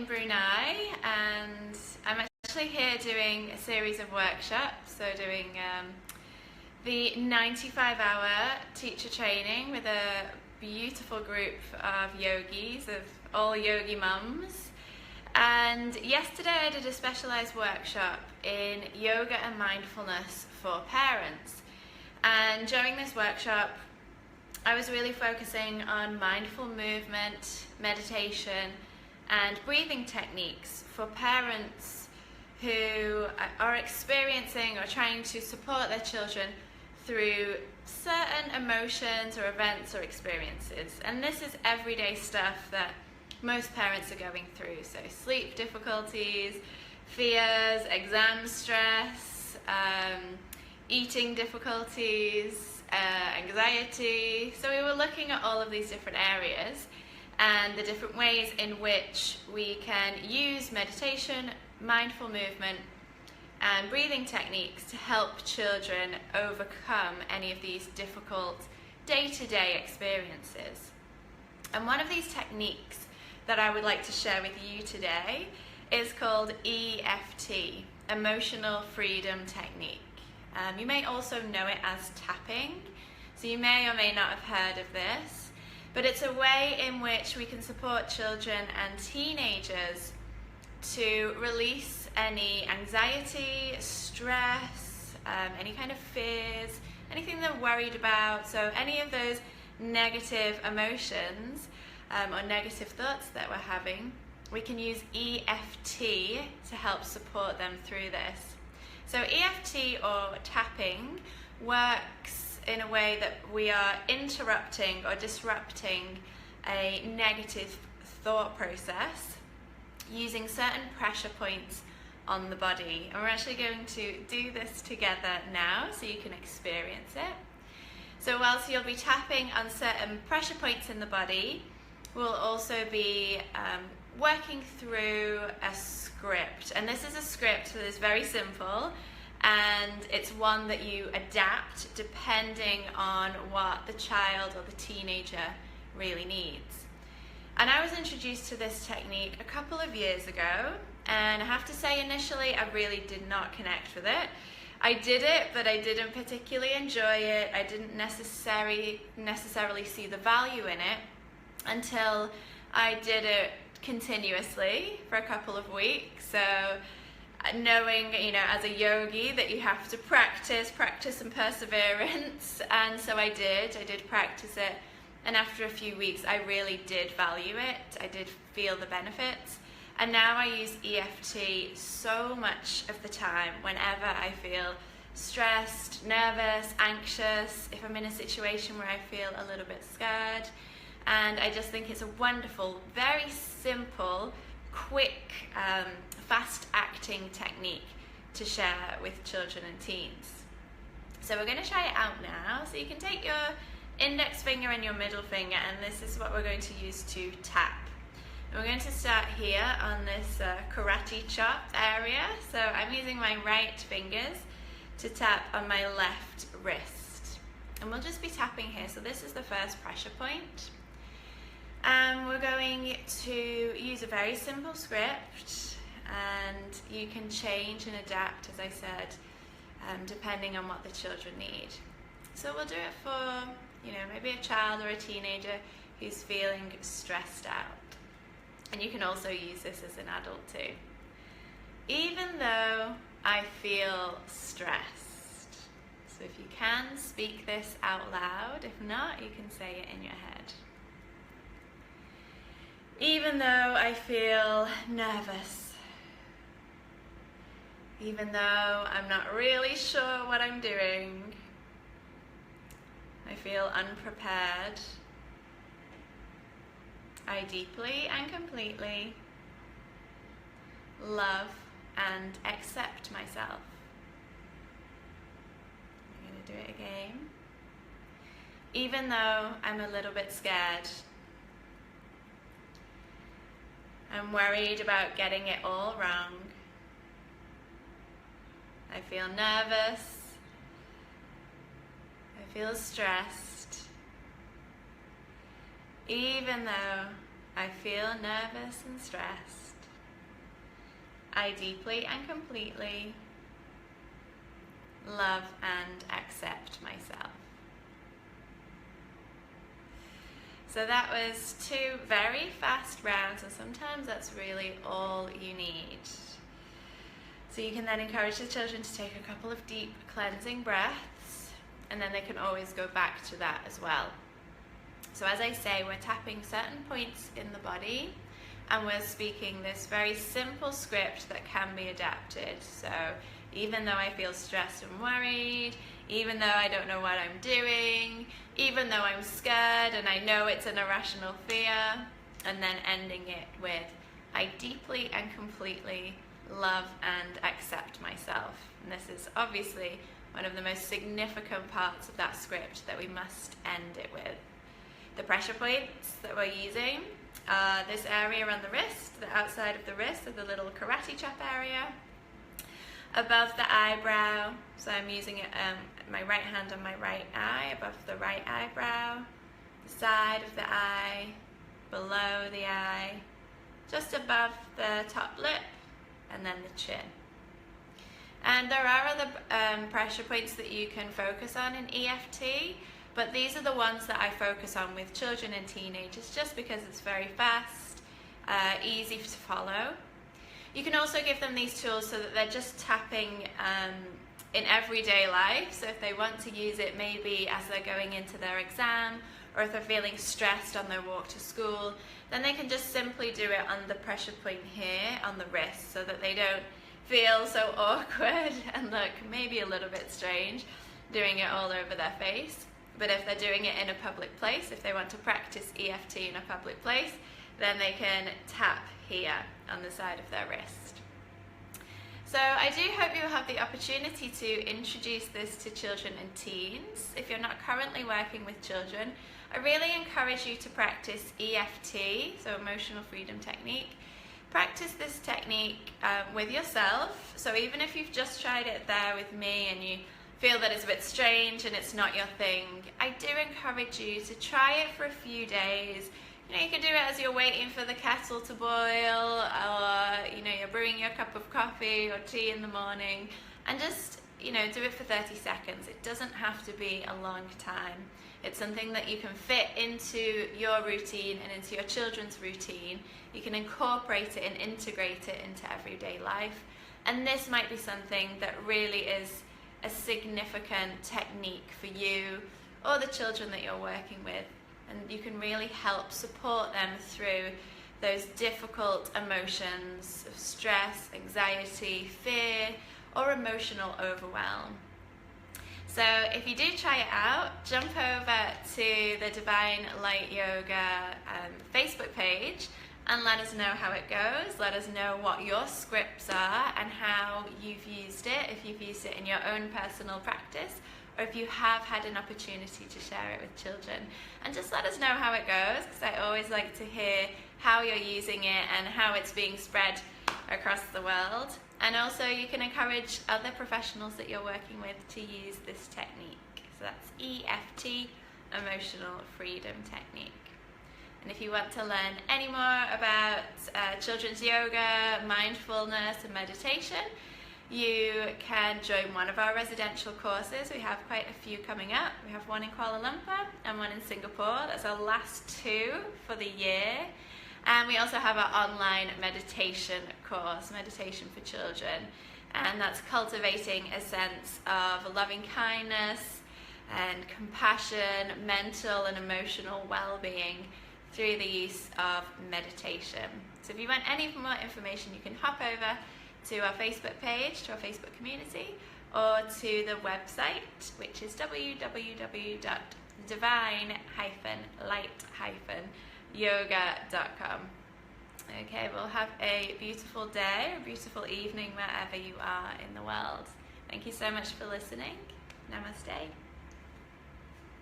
Brunei, and I'm actually here doing a series of workshops, so doing the 95-hour teacher training with a beautiful group of yogis, of all yogi mums. And yesterday I did a specialised workshop in yoga and mindfulness for parents. And during this workshop, I was really focusing on mindful movement, meditation, and breathing techniques for parents who are experiencing or trying to support their children through certain emotions or events or experiences. And this is everyday stuff that most parents are going through. So sleep difficulties, fears, exam stress, eating difficulties, anxiety. So we were looking at all of these different areas and the different ways in which we can use meditation, mindful movement, and breathing techniques to help children overcome any of these difficult day-to-day experiences. And one of these techniques that I would like to share with you today is called EFT, Emotional Freedom Technique. You may also know it as tapping, so you may or may not have heard of this, but it's a way in which we can support children and teenagers to release any anxiety, stress, any kind of fears, anything they're worried about. So any of those negative emotions or negative thoughts that we're having, we can use EFT to help support them through this. So EFT, or tapping, works in a way that we are interrupting or disrupting a negative thought process using certain pressure points on the body. And we're actually going to do this together now so you can experience it. So whilst you'll be tapping on certain pressure points in the body, we'll also be working through a script. And this is a script that is very simple, and it's one that you adapt depending on what the child or the teenager really needs. And I was introduced to this technique a couple of years ago, and I have to say initially I really did not connect with it. I did it, but I didn't particularly enjoy it. I didn't necessarily see the value in it until I did it continuously for a couple of weeks. So knowing, as a yogi, that you have to practice and perseverance, and so I did practice it, and after a few weeks I really did value it. I did feel the benefits, and now I use EFT so much of the time whenever I feel stressed, nervous, anxious, if I'm in a situation where I feel a little bit scared. And I just think it's a wonderful, very simple, quick, fast-acting technique to share with children and teens. So we're going to try it out now. So you can take your index finger and your middle finger, and this is what we're going to use to tap. And we're going to start here on this karate chop area. So I'm using my right fingers to tap on my left wrist. And we'll just be tapping here. So this is the first pressure point. And we're going to use a very simple script, and you can change and adapt, as I said, depending on what the children need. So we'll do it for, maybe a child or a teenager who's feeling stressed out. And you can also use this as an adult too. Even though I feel stressed. So if you can, speak this out loud. If not, you can say it in your head. Even though I feel nervous, even though I'm not really sure what I'm doing, I feel unprepared, I deeply and completely love and accept myself. I'm going to do it again. Even though I'm a little bit scared, I'm worried about getting it all wrong. I feel nervous. I feel stressed. Even though I feel nervous and stressed, I deeply and completely love and accept myself. So that was 2 very fast rounds, and sometimes that's really all you need. So you can then encourage the children to take a couple of deep cleansing breaths, and then they can always go back to that as well. So as I say, we're tapping certain points in the body, and we're speaking this very simple script that can be adapted. So even though I feel stressed and worried, even though I don't know what I'm doing, even though I'm scared and I know it's an irrational fear, and then ending it with, I deeply and completely love and accept myself. And this is obviously one of the most significant parts of that script that we must end it with. The pressure points that we're using are this area around the wrist, the outside of the wrist, of the little karate chop area, above the eyebrow, so I'm using it, my right hand on my right eye, above the right eyebrow, the side of the eye, below the eye, just above the top lip, and then the chin. And there are other pressure points that you can focus on in EFT, but these are the ones that I focus on with children and teenagers just because it's very fast, easy to follow. You can also give them these tools so that they're just tapping in everyday life. So if they want to use it maybe as they're going into their exam, or if they're feeling stressed on their walk to school, then they can just simply do it on the pressure point here on the wrist, so that they don't feel so awkward and look maybe a little bit strange doing it all over their face. But if they're doing it in a public place, if they want to practice EFT in a public place, then they can tap here on the side of their wrist. So I do hope you will have the opportunity to introduce this to children and teens. If you're not currently working with children, I really encourage you to practice EFT, so Emotional Freedom Technique. Practice this technique with yourself. So even if you've just tried it there with me and you feel that it's a bit strange and it's not your thing, I do encourage you to try it for a few days. You know, you can do it as you're waiting for the kettle to boil, or you know, you're brewing your cup of coffee or tea in the morning, and just, you know, do it for 30 seconds. It doesn't have to be a long time. It's something that you can fit into your routine and into your children's routine. You can incorporate it and integrate it into everyday life. And this might be something that really is a significant technique for you or the children that you're working with. And you can really help support them through those difficult emotions of stress, anxiety, fear, or emotional overwhelm. So if you do try it out, jump over to the Divine Light Yoga Facebook page and let us know how it goes. Let us know what your scripts are and how you've used it, if you've used it in your own personal practice, or if you have had an opportunity to share it with children. And just let us know how it goes, because I always like to hear how you're using it and how it's being spread across the world. And also you can encourage other professionals that you're working with to use this technique. So that's EFT, Emotional Freedom Technique. And if you want to learn any more about children's yoga, mindfulness and meditation, you can join one of our residential courses. We have quite a few coming up. We have one in Kuala Lumpur and one in Singapore. That's our last 2 for the year. And we also have our online meditation course, Meditation for Children. And that's cultivating a sense of loving kindness and compassion, mental and emotional well-being through the use of meditation. So if you want any more information, you can hop over to our Facebook page, to our Facebook community, or to the website, which is www.divine-light-yoga.com. Okay, we'll have a beautiful day, a beautiful evening wherever you are in the world. Thank you so much for listening. Namaste.